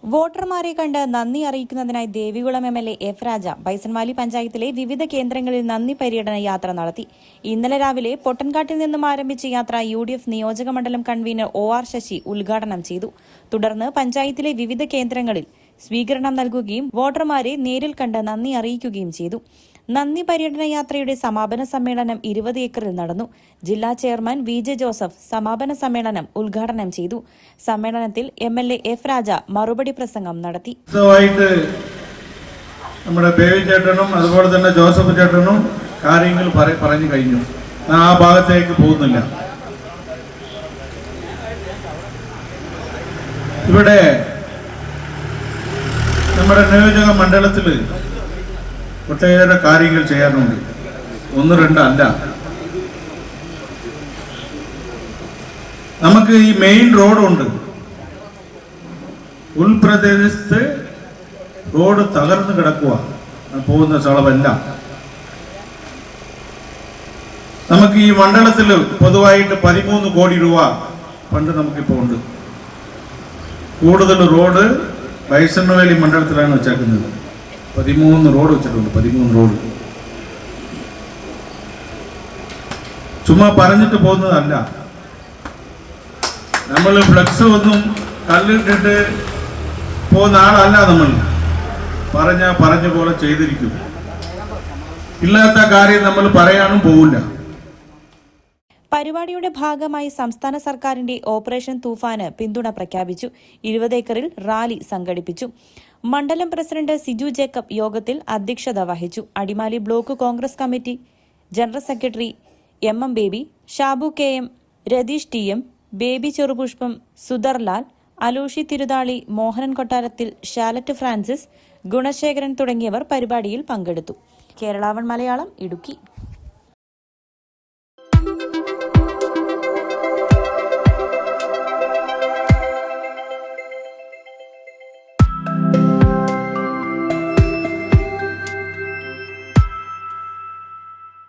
വോട്ടർമാരെ കണ്ട് നന്ദി അറിയിക്കുന്നതിനായി ദേവികുളം എംഎൽഎ എഫ് രാജ ബൈസൺവാലി പഞ്ചായത്തിലെ വിവിധ കേന്ദ്രങ്ങളിൽ നന്ദി പര്യടന യാത്ര നടത്തി. ഇന്നലെ രാവിലെ പൊട്ടൻകാട്ടിൽ നിന്നും ആരംഭിച്ച യാത്ര UDF നിയോജക മണ്ഡലം കൺവീനർ OR ശശി ഉദ്ഘാടനം ചെയ്തു. തുടർന്ന് പഞ്ചായത്തിലെ വിവിധ കേന്ദ്രങ്ങളിൽ സ്വീകരണം നൽകുകയും വോട്ടർമാരെ നേരിൽ കണ്ട് നന്ദി അറിയിക്കുകയും ചെയ്തു. നന്ദി പര്യടന യാത്രയുടെ സമാപന സമ്മേളനം 20 ഏക്കറിൽ നടന്നു. ജില്ലാ ചെയർമാൻ VJ ജോസഫ് സമാപന സമ്മേളനം ഉദ്ഘാടനം ചെയ്തു. സമ്മേളനത്തിൽ MLA എഫ് രാജ മറുപടി പ്രസംഗം നടത്തി. നമ്മുടെ ബേബി ചേട്ടനും അതുപോലെ തന്നെ ജോസഫ് ചേട്ടനും കാര്യങ്ങൾ പറഞ്ഞു കഴിഞ്ഞു. ആ ഭാഗത്തേക്ക് പോകുന്നില്ല. ഇവിടെ നമ്മുടെ നിയോജക മണ്ഡലത്തിൽ ഒട്ടേറെ കാര്യങ്ങൾ ചെയ്യാനുണ്ട്. 1-2 അല്ല. നമുക്ക് ഈ മെയിൻ റോഡുണ്ട്. ഉൾപ്രദേശത്ത് റോഡ് തകർന്നു കിടക്കുക, പോകുന്ന സ്ഥലമല്ല. നമുക്ക് ഈ മണ്ഡലത്തിൽ പൊതുവായിട്ട് 13 കോടി രൂപ ഫണ്ട് നമുക്കിപ്പോൾ ഉണ്ട്. കൂടുതൽ റോഡ് ബൈസൺവാലി മണ്ഡലത്തിലാണ് വെച്ചേക്കുന്നത്. 13 റോഡ് വെച്ചിട്ടുണ്ട്. 13 റോഡ് ചുമ്മാ പറഞ്ഞിട്ട് പോകുന്നതല്ല. നമ്മൾ ഫ്ലക്സ് ഒന്നും കല്ലിട്ടിട്ട് പോകുന്ന ആളല്ല. നമ്മൾ പറഞ്ഞ പോലെ ചെയ്തിരിക്കും. ഇല്ലാത്ത കാര്യം നമ്മൾ പറയാനും പോവില്ല. പരിപാടിയുടെ ഭാഗമായി സംസ്ഥാന സർക്കാരിന്റെ ഓപ്പറേഷൻ തൂഫാന് പിന്തുണ പ്രഖ്യാപിച്ചു. 20 ഏക്കറിൽ റാലി സംഘടിപ്പിച്ചു. മണ്ഡലം പ്രസിഡന്റ് സിജു ജേക്കബ് യോഗത്തിൽ അധ്യക്ഷത വഹിച്ചു. Adimali block Congress committee general secretary MM Baby, Shabu KM, Ratheesh TM, Baby Cherupushpam, Sudharlal, അലൂഷി തിരുതാളി, മോഹനൻ കൊട്ടാരത്തിൽ, ഷാലറ്റ് ഫ്രാൻസിസ്, ഗുണശേഖരൻ തുടങ്ങിയവർ പരിപാടിയിൽ പങ്കെടുത്തു. കേരള 1 മലയാളം, ഇടുക്കി.